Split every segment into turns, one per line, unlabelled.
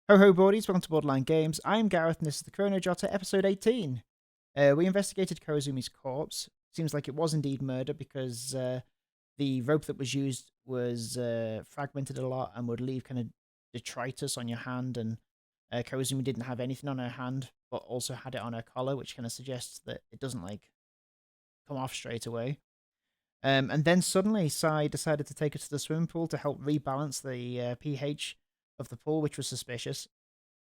Ho ho boardies, welcome to Borderline Games. I'm Gareth and this is the Chrono Jotter, episode 18. We investigated Koizumi's corpse. Seems like it was indeed murder because the rope that was used was fragmented a lot and would leave kind of detritus on your hand, and Koizumi didn't have anything on her hand but also had it on her collar, which kind of suggests that it doesn't like come off straight away. And then suddenly Sai decided to take her to the swimming pool to help rebalance the pH of the pool, which was suspicious.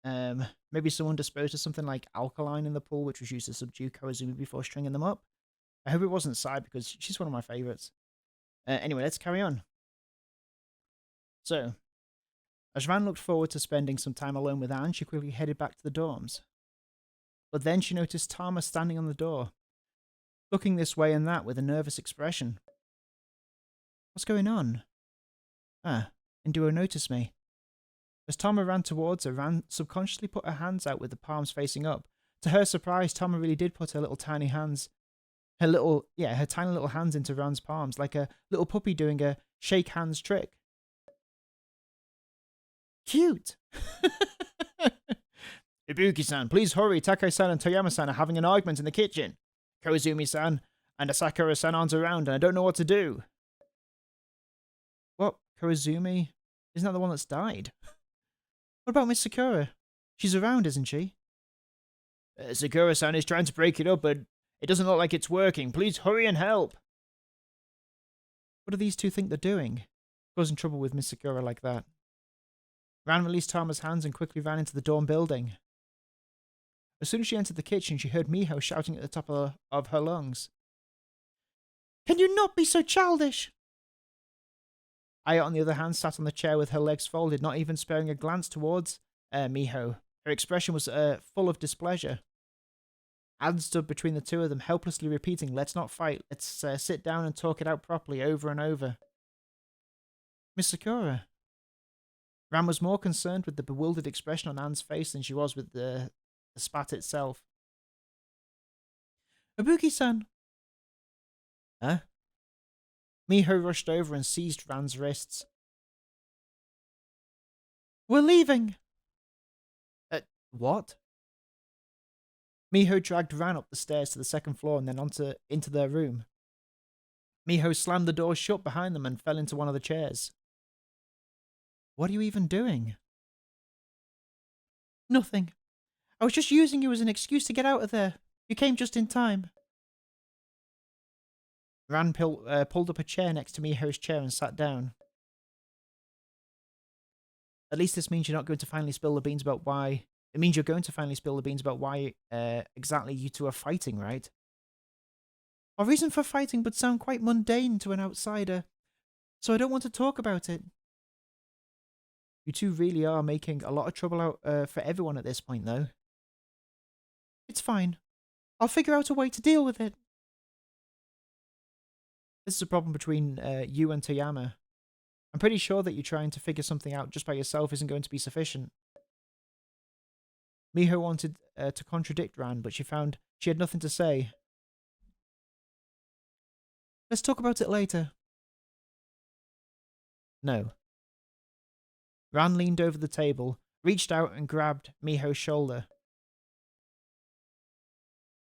Maybe someone disposed of something like alkaline in the pool, which was used to subdue Koizumi before stringing them up. I hope it wasn't Sai because she's one of my favourites. Anyway, let's carry on. So, as Ran looked forward to spending some time alone with Anne, she quickly headed back to the dorms. But then she noticed Tama standing on the door, looking this way and that with a nervous expression. What's going on? Ah, Induo noticed me. As Tama ran towards her, Ran subconsciously put her hands out with the palms facing up. To her surprise, Tama really did put her tiny little hands into Ran's palms, like a little puppy doing a shake hands trick. Cute! Ibuki-san, please hurry. Takai-san and Toyama-san are having an argument in the kitchen. Koizumi-san and Asakura-san aren't around and I don't know what to do. What? Koizumi? Isn't that the one that's died? What about Miss Sakura? She's around, isn't she? Sakura-san is trying to break it up, but it doesn't look like it's working. Please hurry and help. What do these two think they're doing? Causing trouble with Miss Sakura like that. Ran released Tama's hands and quickly ran into the dorm building. As soon as she entered the kitchen, she heard Miho shouting at the top of her lungs. Can you not be so childish? Aya, on the other hand, sat on the chair with her legs folded, not even sparing a glance towards Miho. Her expression was full of displeasure. Anne stood between the two of them, helplessly repeating, "Let's not fight. Let's sit down and talk it out properly," over and over. Miss Sakura. Ran was more concerned with the bewildered expression on Anne's face than she was with the spat itself. Ibuki-san. Huh? Miho rushed over and seized Ran's wrists. We're leaving! What? Miho dragged Ran up the stairs to the second floor and then into their room. Miho slammed the door shut behind them and fell into one of the chairs. What are you even doing? Nothing. I was just using you as an excuse to get out of there. You came just in time. Ran pulled up a chair next to Miho's chair and sat down. At least this means you're not going to finally spill the beans about why... It means you're going to finally spill the beans about why exactly you two are fighting, right? Our reason for fighting would sound quite mundane to an outsider, so I don't want to talk about it. You two really are making a lot of trouble out for everyone at this point, though. It's fine. I'll figure out a way to deal with it. This is a problem between you and Toyama. I'm pretty sure that you trying to figure something out just by yourself isn't going to be sufficient. Miho wanted to contradict Ran, but she found she had nothing to say. Let's talk about it later. No. Ran leaned over the table, reached out and grabbed Miho's shoulder.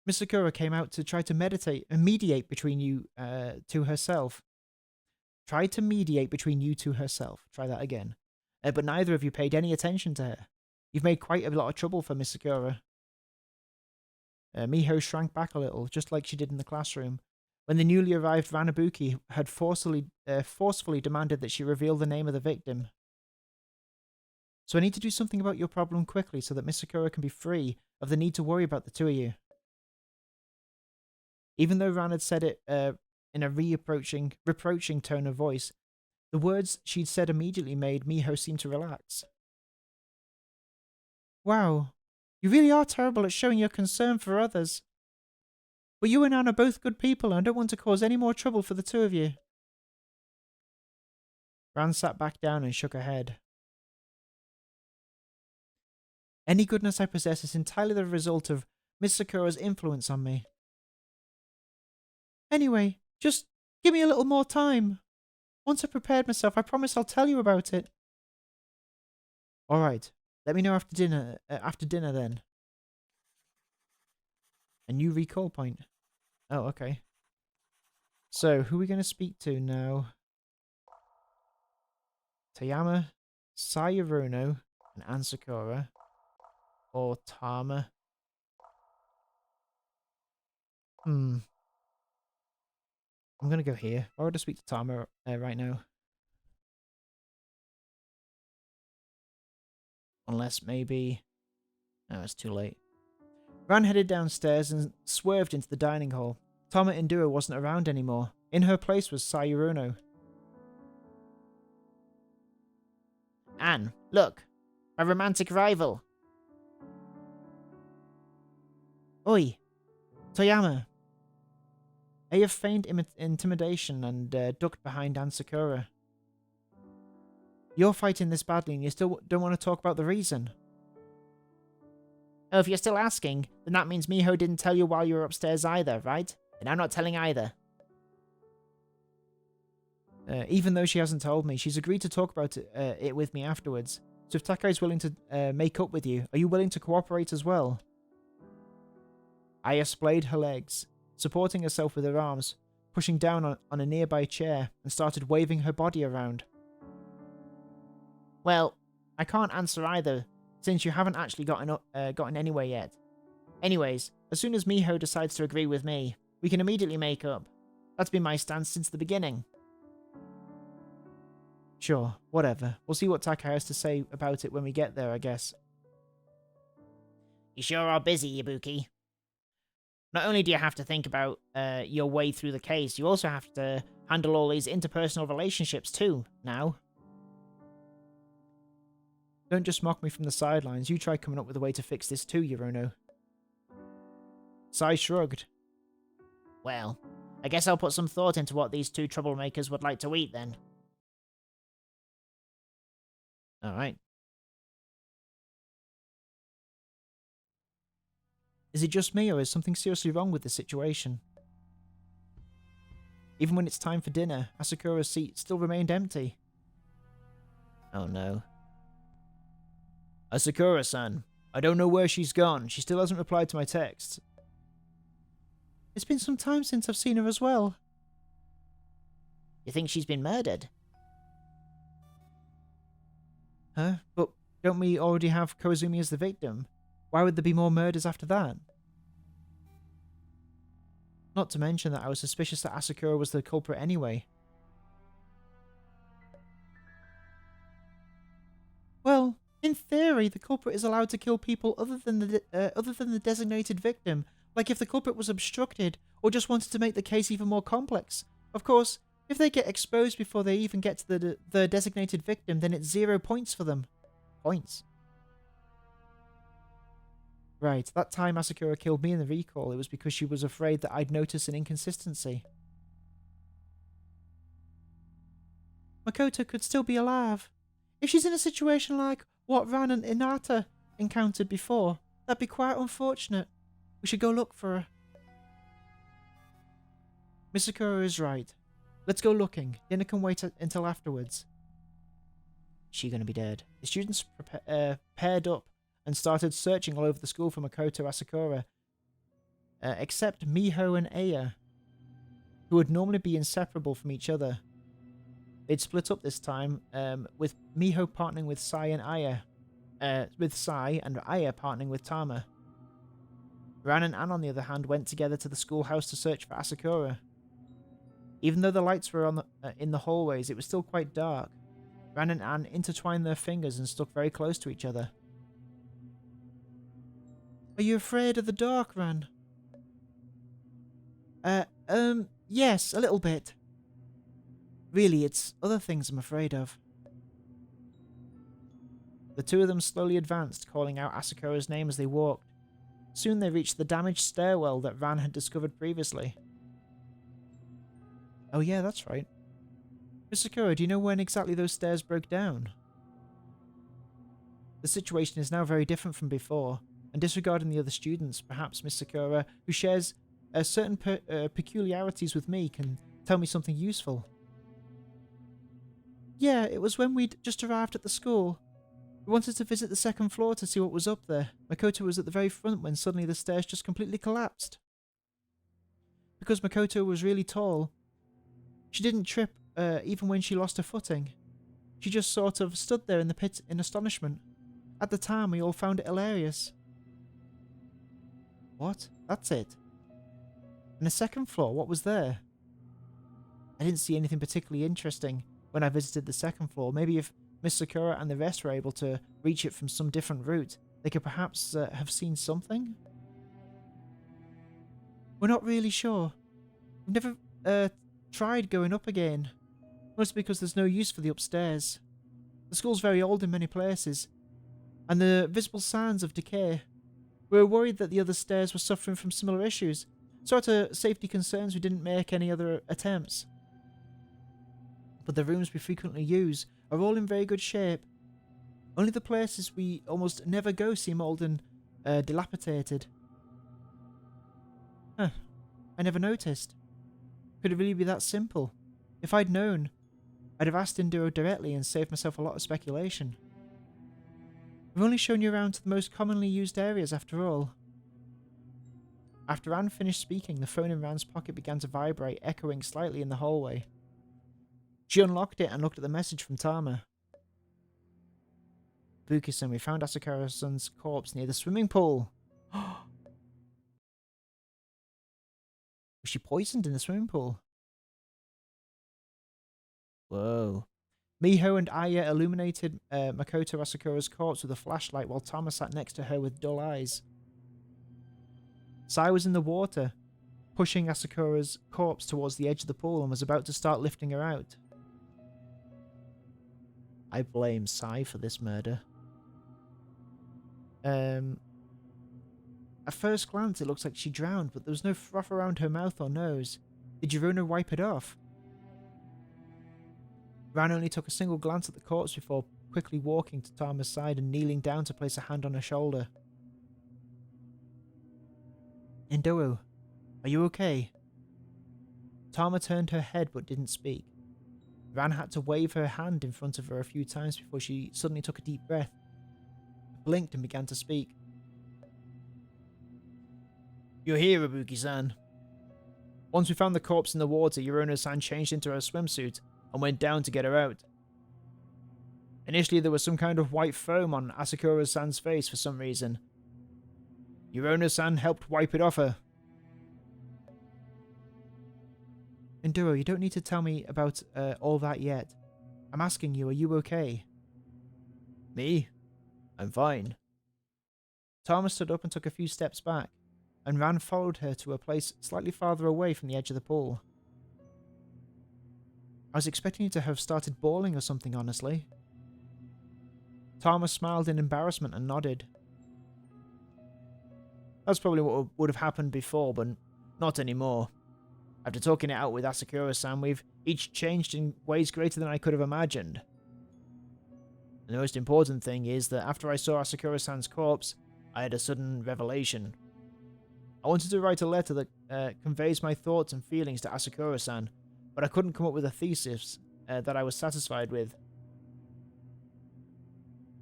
Miss Sakura came out to try to mediate between you to herself. Tried to mediate between you to herself. Try that again. But neither of you paid any attention to her. You've made quite a lot of trouble for Miss Sakura. Miho shrank back a little, just like she did in the classroom, when the newly arrived Ranabuki had forcefully demanded that she reveal the name of the victim. So I need to do something about your problem quickly so that Miss Sakura can be free of the need to worry about the two of you. Even though Ran had said it in a reproaching tone of voice, the words she'd said immediately made Miho seem to relax. Wow, you really are terrible at showing your concern for others. But you and Anne are both good people and I don't want to cause any more trouble for the two of you. Ran sat back down and shook her head. Any goodness I possess is entirely the result of Miss Sakura's influence on me. Anyway, just give me a little more time. Once I've prepared myself, I promise I'll tell you about it. Alright, Let me know after dinner. After dinner, then. A new recall point. Oh, okay. So, who are we going to speak to now? Toyama, Sayuruno, and Ansakura. Or Tama. I'm going to go here. Why would I speak to Tama right now? Unless maybe... No, it's too late. Ran headed downstairs and swerved into the dining hall. Tama Indura wasn't around anymore. In her place was Sayuruno. Anne, look! A romantic rival! Oi! Toyama! Aya feigned intimidation and ducked behind Ansakura. You're fighting this badly and you still don't want to talk about the reason. Oh, if you're still asking, then that means Miho didn't tell you while you were upstairs either, right? And I'm not telling either. Even though she hasn't told me, she's agreed to talk about it with me afterwards. So if Takai's willing to make up with you, are you willing to cooperate as well? Aya splayed her legs, supporting herself with her arms, pushing down on a nearby chair, and started waving her body around. Well, I can't answer either, since you haven't actually gotten anywhere yet. Anyways, as soon as Miho decides to agree with me, we can immediately make up. That's been my stance since the beginning. Sure, whatever. We'll see what Takai has to say about it when we get there, I guess. You sure are busy, Ibuki. Not only do you have to think about your way through the case, you also have to handle all these interpersonal relationships too, now. Don't just mock me from the sidelines, you try coming up with a way to fix this too, Yuruno. Sai shrugged. Well, I guess I'll put some thought into what these two troublemakers would like to eat then. Alright. Is it just me, or is something seriously wrong with the situation? Even when it's time for dinner, Asakura's seat still remained empty. Oh no. Asakura-san, I don't know where she's gone. She still hasn't replied to my texts. It's been some time since I've seen her as well. You think she's been murdered? Huh? But don't we already have Koizumi as the victim? Why would there be more murders after that? Not to mention that I was suspicious that Asakura was the culprit anyway. Well, in theory, the culprit is allowed to kill people other than the designated victim, like if the culprit was obstructed or just wanted to make the case even more complex. Of course, if they get exposed before they even get to the designated victim, then it's 0 points for them. Points? Right, that time Asakura killed me in the recall, it was because she was afraid that I'd notice an inconsistency. Makoto could still be alive. If she's in a situation like what Ran and Inata encountered before, that'd be quite unfortunate. We should go look for her. Misakura is right. Let's go looking. Dinner can wait until afterwards. Is she going to be dead? The students paired up and started searching all over the school for Makoto Asakura, except Miho and Aya, who would normally be inseparable from each other. They'd split up this time, with Miho partnering with Sai and Aya, and Aya partnering with Tama. Ran and Ann, on the other hand, went together to the schoolhouse to search for Asakura. Even though the lights were on in the hallways, it was still quite dark. Ran and Ann intertwined their fingers and stuck very close to each other. Are you afraid of the dark, Ran? Yes, a little bit. Really, it's other things I'm afraid of. The two of them slowly advanced, calling out Asakura's name as they walked. Soon they reached the damaged stairwell that Ran had discovered previously. Oh yeah, that's right. Asakura, do you know when exactly those stairs broke down? The situation is now very different from before, and disregarding the other students, perhaps Miss Sakura, who shares certain peculiarities with me, can tell me something useful. Yeah, it was when we'd just arrived at the school. We wanted to visit the second floor to see what was up there. Makoto was at the very front when suddenly the stairs just completely collapsed. Because Makoto was really tall, she didn't trip even when she lost her footing. She just sort of stood there in the pit in astonishment. At the time, we all found it hilarious. What? That's it? And the second floor, what was there? I didn't see anything particularly interesting when I visited the second floor. Maybe if Miss Sakura and the rest were able to reach it from some different route, they could perhaps have seen something? We're not really sure. We've never tried going up again. Mostly because there's no use for the upstairs. The school's very old in many places, and the visible signs of decay. We were worried that the other stairs were suffering from similar issues, so out of safety concerns we didn't make any other attempts. But the rooms we frequently use are all in very good shape. Only the places we almost never go seem old and dilapidated. Huh. I never noticed. Could it really be that simple? If I'd known, I'd have asked Indiro directly and saved myself a lot of speculation. We've only shown you around to the most commonly used areas after all. After Anne finished speaking, the phone in Ran's pocket began to vibrate, echoing slightly in the hallway. She unlocked it and looked at the message from Tama. Buki-san, we found Asakura-san's corpse near the swimming pool. Was she poisoned in the swimming pool? Whoa. Miho and Aya illuminated Makoto Asakura's corpse with a flashlight while Tama sat next to her with dull eyes. Sai was in the water, pushing Asakura's corpse towards the edge of the pool and was about to start lifting her out. I blame Sai for this murder. At first glance it looks like she drowned, but there was no froth around her mouth or nose. Did Yorona wipe it off? Ran only took a single glance at the corpse before quickly walking to Tama's side and kneeling down to place a hand on her shoulder. Indoro, are you okay? Tama turned her head but didn't speak. Ran had to wave her hand in front of her a few times before she suddenly took a deep breath, blinked and began to speak. You're here, Ibuki-san. Once we found the corpse in the water, Yorona-san changed into her swimsuit and went down to get her out. Initially, there was some kind of white foam on Asakura-san's face for some reason. Yorona-san helped wipe it off her. Indoro, you don't need to tell me about all that yet. I'm asking you, are you okay? Me? I'm fine. Tama stood up and took a few steps back, and Ran followed her to a place slightly farther away from the edge of the pool. I was expecting you to have started bawling or something, honestly. Tama smiled in embarrassment and nodded. That's probably what would have happened before, but not anymore. After talking it out with Asakura-san, we've each changed in ways greater than I could have imagined. And the most important thing is that after I saw Asakura-san's corpse, I had a sudden revelation. I wanted to write a letter that conveys my thoughts and feelings to Asakura-san, but I couldn't come up with a thesis that I was satisfied with.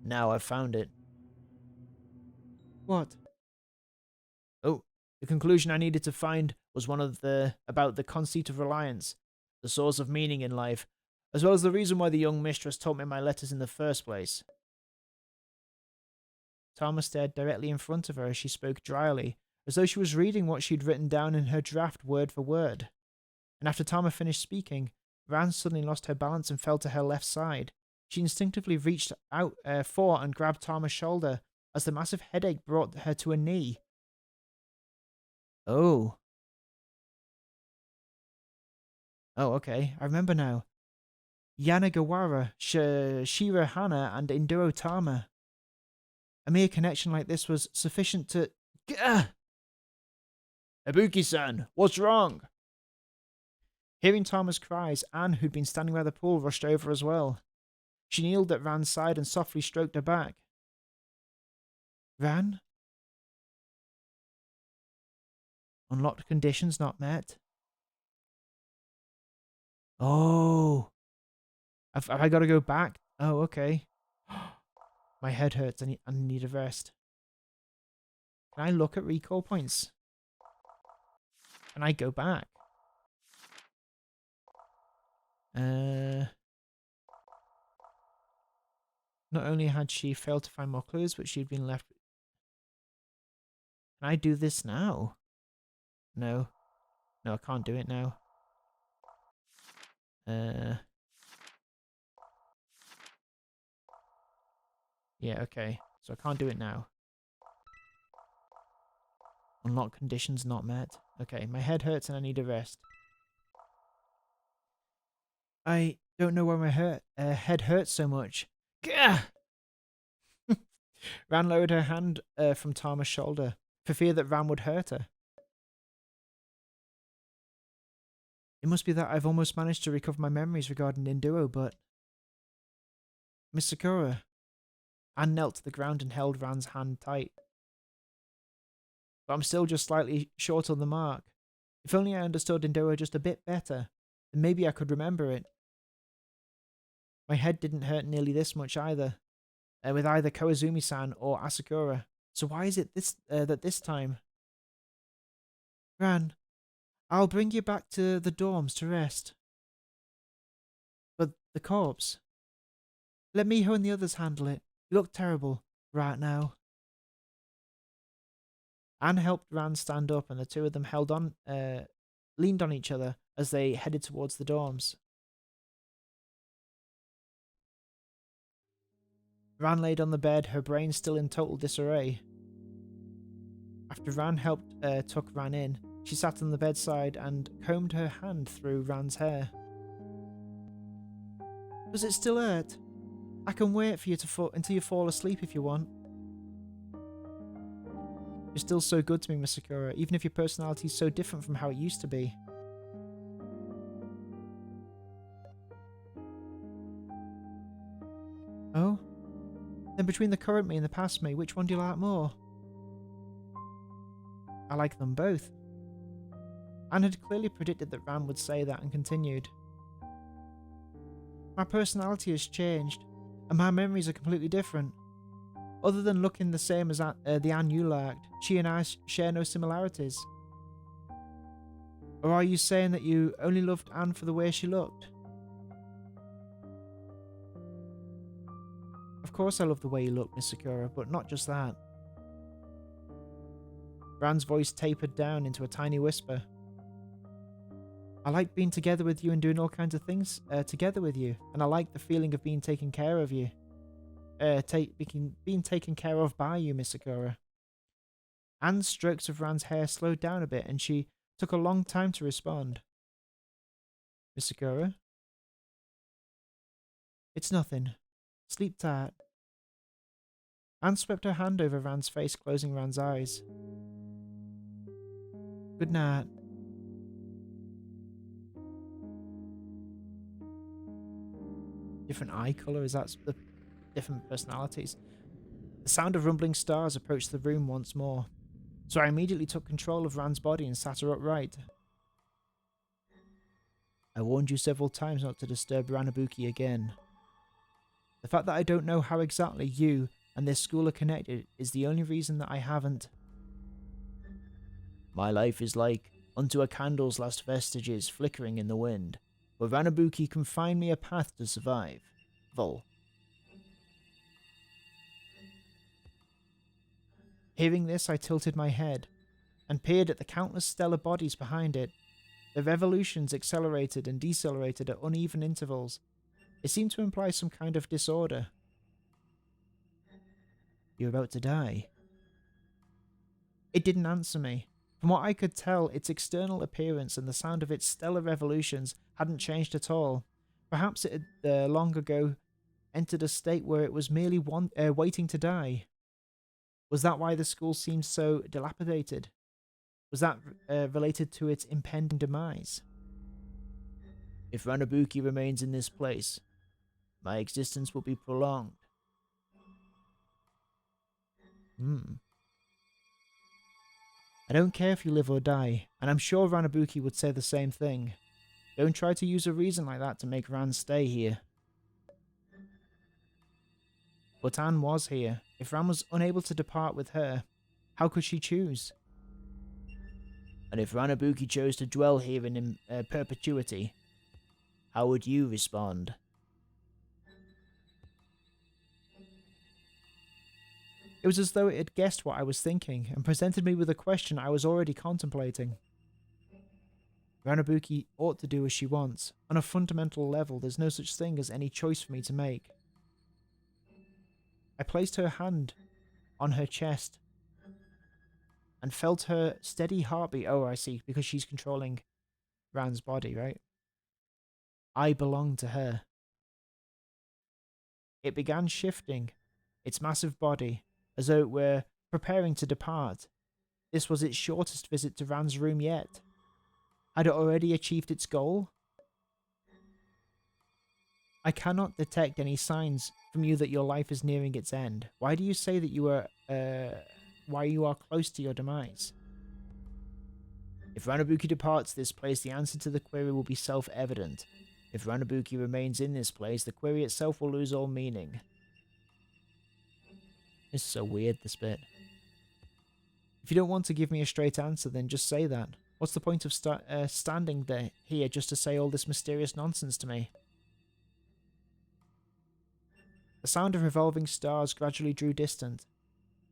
Now I've found it. What? Oh, the conclusion I needed to find was one of about the conceit of reliance, the source of meaning in life, as well as the reason why the young mistress taught me my letters in the first place. Tama stared directly in front of her as she spoke dryly, as though she was reading what she'd written down in her draft word for word. And after Tama finished speaking, Ran suddenly lost her balance and fell to her left side. She instinctively reached out for and grabbed Tama's shoulder as the massive headache brought her to a knee. Oh. Oh, okay. I remember now. Yanagawara, Shirahana, and Indoro Tama. A mere connection like this was sufficient to... Gah! Ibuki-san, what's wrong? Hearing Tama's cries, Anne, who'd been standing by the pool, rushed over as well. She kneeled at Ran's side and softly stroked her back. Ran? Unlocked conditions not met. Oh. Have I got to go back? Oh, okay. My head hurts and I need a rest. Can I look at recall points? Can I go back? Not only had she failed to find more clues, but she'd been left... Can I do this now? No. No, I can't do it now. Yeah, okay. So I can't do it now. Unlock conditions not met. Okay, my head hurts and I need a rest. I don't know why my head hurts so much. Gah! Ran lowered her hand from Tama's shoulder, for fear that Ran would hurt her. It must be that I've almost managed to recover my memories regarding Ninduo, but... Miss Sakura. Anne knelt to the ground and held Ran's hand tight. But I'm still just slightly short on the mark. If only I understood Ninduo just a bit better, then maybe I could remember it. My head didn't hurt nearly this much either, with either Koizumi-san or Asakura. So why is it that this time? Ran, I'll bring you back to the dorms to rest. But the corpse? Let Miho and the others handle it. You look terrible right now. Anne helped Ran stand up and the two of them leaned on each other as they headed towards the dorms. Ran laid on the bed, her brain still in total disarray. After Ran took Ran in, she sat on the bedside and combed her hand through Ran's hair. Does it still hurt? I can wait for you until you fall asleep if you want. You're still so good to me, Miss Sakura, even if your personality is so different from how it used to be. Oh? Then between the current me and the past me, which one do you like more? I like them both. Anne had clearly predicted that Ran would say that and continued. My personality has changed, and my memories are completely different. Other than looking the same as the Anne you liked, she and I share no similarities. Or are you saying that you only loved Anne for the way she looked? Of course I love the way you look, Miss Sakura, but not just that. Ran's voice tapered down into a tiny whisper. I like being together with you and doing all kinds of things together with you, and I like the feeling of being taken care of you. Being taken care of by you, Miss Sakura. Anne's strokes of Ran's hair slowed down a bit, and she took a long time to respond. Miss Sakura? It's nothing. Sleep tight. Anne swept her hand over Ran's face, closing Ran's eyes. Good night. Different eye colour, is that the different personalities? The sound of rumbling stars approached the room once more, so I immediately took control of Ran's body and sat her upright. I warned you several times not to disturb Ranabuki again. The fact that I don't know how exactly you and this school are connected is the only reason that I haven't. My life is like unto a candle's last vestiges flickering in the wind, where Ranabuki can find me a path to survive. Vol. Hearing this, I tilted my head and peered at the countless stellar bodies behind it. Their revolutions accelerated and decelerated at uneven intervals. It seemed to imply some kind of disorder. You're about to die. It didn't answer me. From what I could tell, its external appearance and the sound of its stellar revolutions hadn't changed at all. Perhaps it had long ago entered a state where it was merely waiting to die. Was that why the school seemed so dilapidated? Was that related to its impending demise? If Ranabuki remains in this place, my existence will be prolonged. I don't care if you live or die, and I'm sure Ranabuki would say the same thing. Don't try to use a reason like that to make Ran stay here. But Anne was here. If Ran was unable to depart with her, how could she choose? And if Ranabuki chose to dwell here in perpetuity, how would you respond? It was as though it had guessed what I was thinking and presented me with a question I was already contemplating. Ranabuki ought to do as she wants. On a fundamental level, there's no such thing as any choice for me to make. I placed her hand on her chest and felt her steady heartbeat. Oh, I see, because she's controlling Ran's body, right? I belonged to her. It began shifting, its massive body, as though it were preparing to depart. This was its shortest visit to Ran's room yet. Had it already achieved its goal? I cannot detect any signs from you that your life is nearing its end. Why do you say that you are, why you are close to your demise? If Ranabuki departs this place, the answer to the query will be self-evident. If Ranabuki remains in this place, the query itself will lose all meaning. This is so weird, this bit. If you don't want to give me a straight answer, then just say that. What's the point of standing there here just to say all this mysterious nonsense to me? The sound of revolving stars gradually drew distant,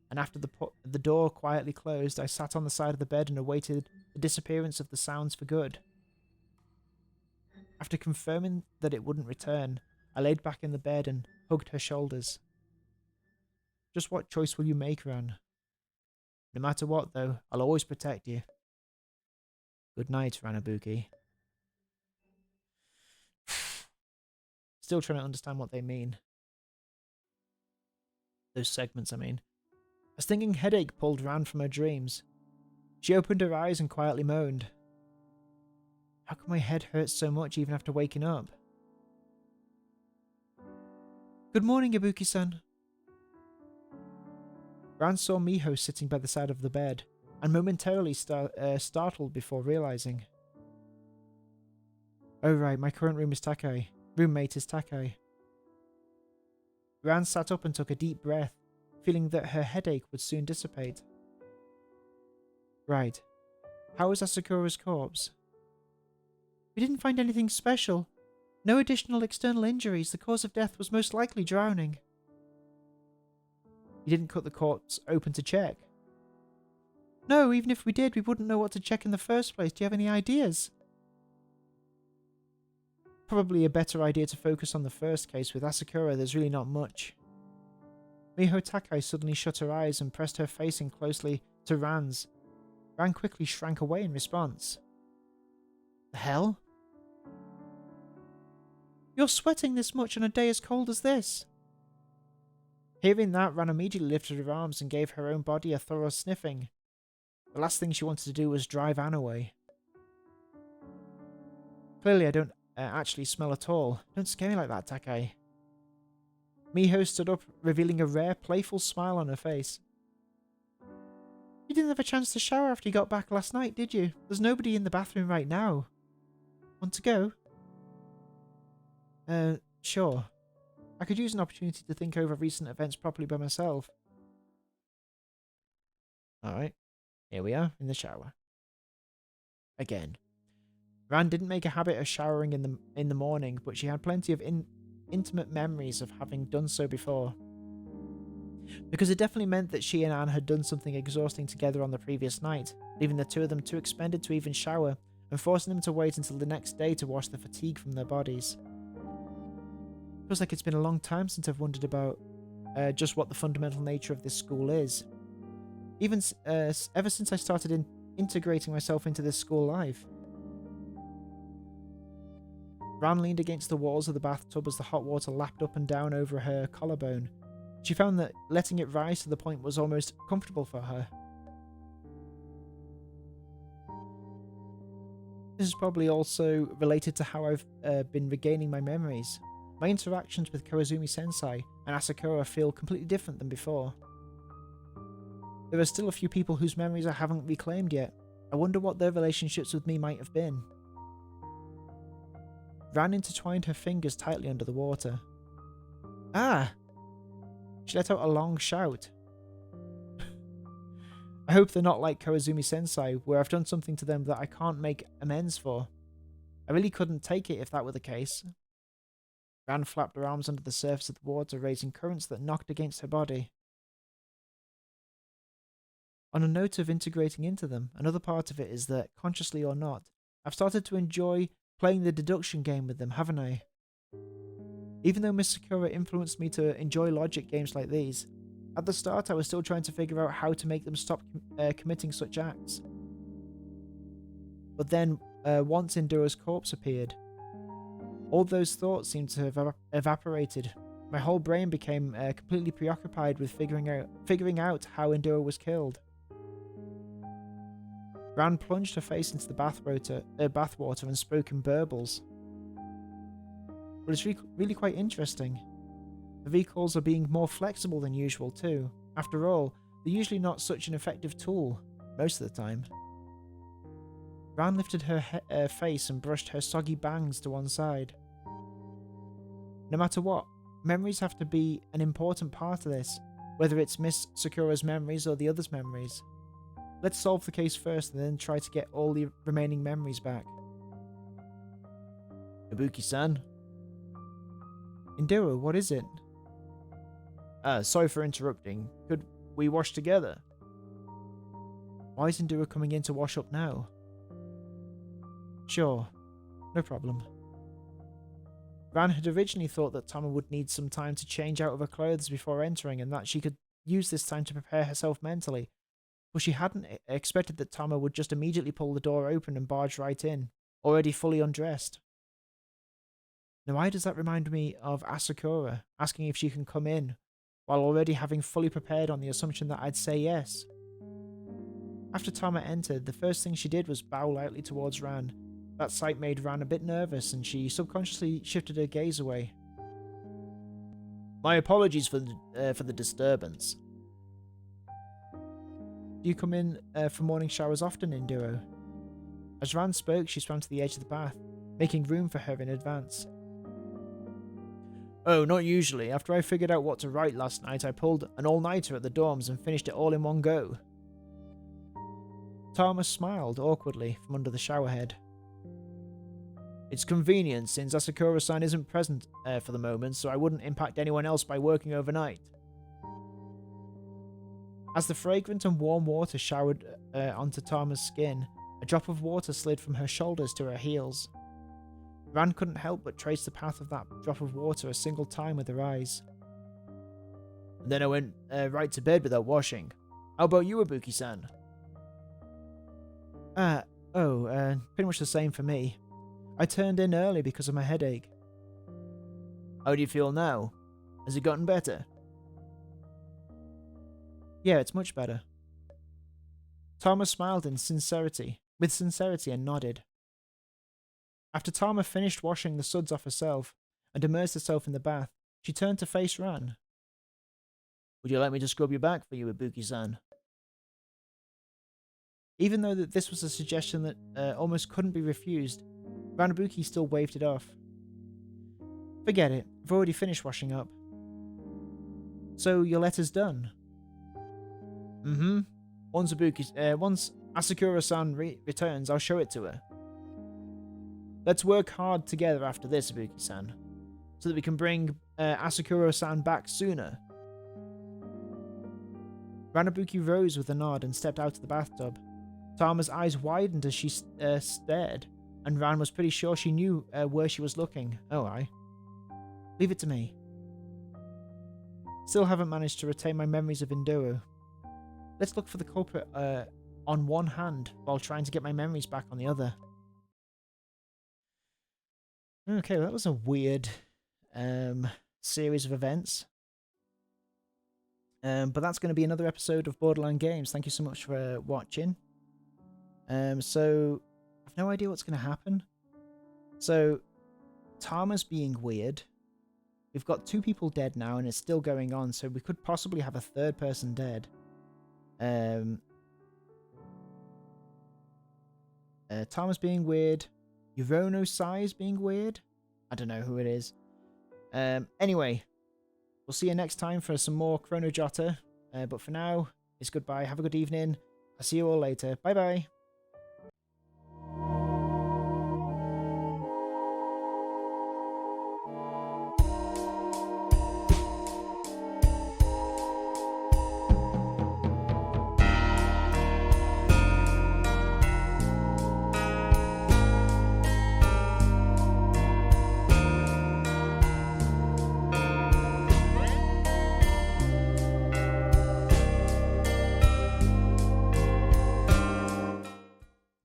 and after the door quietly closed, I sat on the side of the bed and awaited the disappearance of the sounds for good. After confirming that it wouldn't return, I laid back in the bed and hugged her shoulders. Just what choice will you make, Ran? No matter what, though, I'll always protect you. Good night, Ranabuki. Still trying to understand what they mean. Those segments, I mean. A stinging headache pulled Ran from her dreams. She opened her eyes and quietly moaned. How come my head hurts so much even after waking up? Good morning, Ibuki-san. Ran saw Miho sitting by the side of the bed, and momentarily startled before realizing. Oh right, my current roommate is Takai. Ran sat up and took a deep breath, feeling that her headache would soon dissipate. Right. How is Asakura's corpse? We didn't find anything special. No additional external injuries. The cause of death was most likely drowning. You didn't cut the corpse open to check? No, even if we did, we wouldn't know what to check in the first place. Do you have any ideas? Probably a better idea to focus on the first case. With Asakura, there's really not much. Miho Takai suddenly shut her eyes and pressed her face in closely to Ran's. Ran quickly shrank away in response. The hell? You're sweating this much on a day as cold as this. Hearing that, Ran immediately lifted her arms and gave her own body a thorough sniffing. The last thing she wanted to do was drive Anne away. Clearly I don't actually smell at all. Don't scare me like that, Takai. Miho stood up, revealing a rare, playful smile on her face. You didn't have a chance to shower after you got back last night, did you? There's nobody in the bathroom right now. Want to go? Sure. I could use an opportunity to think over recent events properly by myself. Alright. Here we are, in the shower. Again. Ran didn't make a habit of showering in the morning, but she had plenty of intimate memories of having done so before. Because it definitely meant that she and Anne had done something exhausting together on the previous night, leaving the two of them too expended to even shower, and forcing them to wait until the next day to wash the fatigue from their bodies. Feels like it's been a long time since I've wondered about just what the fundamental nature of this school is. Even ever since I started integrating myself into this school life. Ran leaned against the walls of the bathtub as the hot water lapped up and down over her collarbone. She found that letting it rise to the point was almost comfortable for her. This is probably also related to how I've been regaining my memories. My interactions with Koizumi-sensei and Asakura feel completely different than before. There are still a few people whose memories I haven't reclaimed yet. I wonder what their relationships with me might have been. Ran intertwined her fingers tightly under the water. Ah! She let out a long shout. I hope they're not like Koizumi-sensei, where I've done something to them that I can't make amends for. I really couldn't take it if that were the case. Ran flapped her arms under the surface of the water, raising currents that knocked against her body. On a note of integrating into them, another part of it is that, consciously or not, I've started to enjoy playing the deduction game with them, haven't I? Even though Miss Sakura influenced me to enjoy logic games like these, at the start I was still trying to figure out how to make them stop committing such acts. But then, once Induro's corpse appeared, all those thoughts seemed to have evaporated. My whole brain became completely preoccupied with figuring out how Induro was killed. Ran plunged her face into the bathwater and spoke in burbles. But it's really quite interesting. The V-calls are being more flexible than usual too. After all, they're usually not such an effective tool, most of the time. Ran lifted her face and brushed her soggy bangs to one side. No matter what, memories have to be an important part of this, whether it's Miss Sakura's memories or the others' memories. Let's solve the case first and then try to get all the remaining memories back. Ibuki-san? Induro, what is it? Sorry for interrupting. Could we wash together? Why is Induro coming in to wash up now? Sure, no problem. Ran had originally thought that Tama would need some time to change out of her clothes before entering and that she could use this time to prepare herself mentally, but she hadn't expected that Tama would just immediately pull the door open and barge right in, already fully undressed. Now why does that remind me of Asakura asking if she can come in, while already having fully prepared on the assumption that I'd say yes? After Tama entered, the first thing she did was bow lightly towards Ran. That sight made Ran a bit nervous, and she subconsciously shifted her gaze away. My apologies for the disturbance. Do you come in for morning showers often, Induro? As Ran spoke, she swam to the edge of the bath, making room for her in advance. Oh, not usually. After I figured out what to write last night, I pulled an all-nighter at the dorms and finished it all in one go. Tama smiled awkwardly from under the shower head. It's convenient since Asakura-san isn't present for the moment, so I wouldn't impact anyone else by working overnight. As the fragrant and warm water showered onto Tama's skin, a drop of water slid from her shoulders to her heels. Ran couldn't help but trace the path of that drop of water a single time with her eyes. And then I went right to bed without washing. How about you, Ibuki-san? Pretty much the same for me. I turned in early because of my headache. How do you feel now? Has it gotten better? Yeah, it's much better. Tama smiled with sincerity and nodded. After Tama finished washing the suds off herself and immersed herself in the bath, she turned to face Ran. Would you like me to scrub your back for you, Ibuki-san? Even though this was a suggestion that almost couldn't be refused, Ranabuki still waved it off. Forget it, I've already finished washing up. So your letter's done? Mm-hmm. Once Asakura-san returns, I'll show it to her. Let's work hard together after this, Ibuki-san, so that we can bring Asakura-san back sooner. Ranabuki rose with a nod and stepped out of the bathtub. Tama's eyes widened as she stared, and Ran was pretty sure she knew where she was looking. Oh, aye. Leave it to me. Still haven't managed to retain my memories of Induro. Let's look for the culprit on one hand, while trying to get my memories back on the other. Okay, well, that was a weird series of events. But that's going to be another episode of Borderline Games. Thank you so much for watching. So, I've no idea what's going to happen. So, Tama's being weird. We've got 2 people dead now, and it's still going on, so we could possibly have a 3rd person dead. Tama's being weird. Yurono Sai is being weird. I don't know who it is. Anyway, We'll see you next time for some more Chrono Jotter. But for now, it's goodbye. Have a good evening. I'll see you all later. Bye-bye.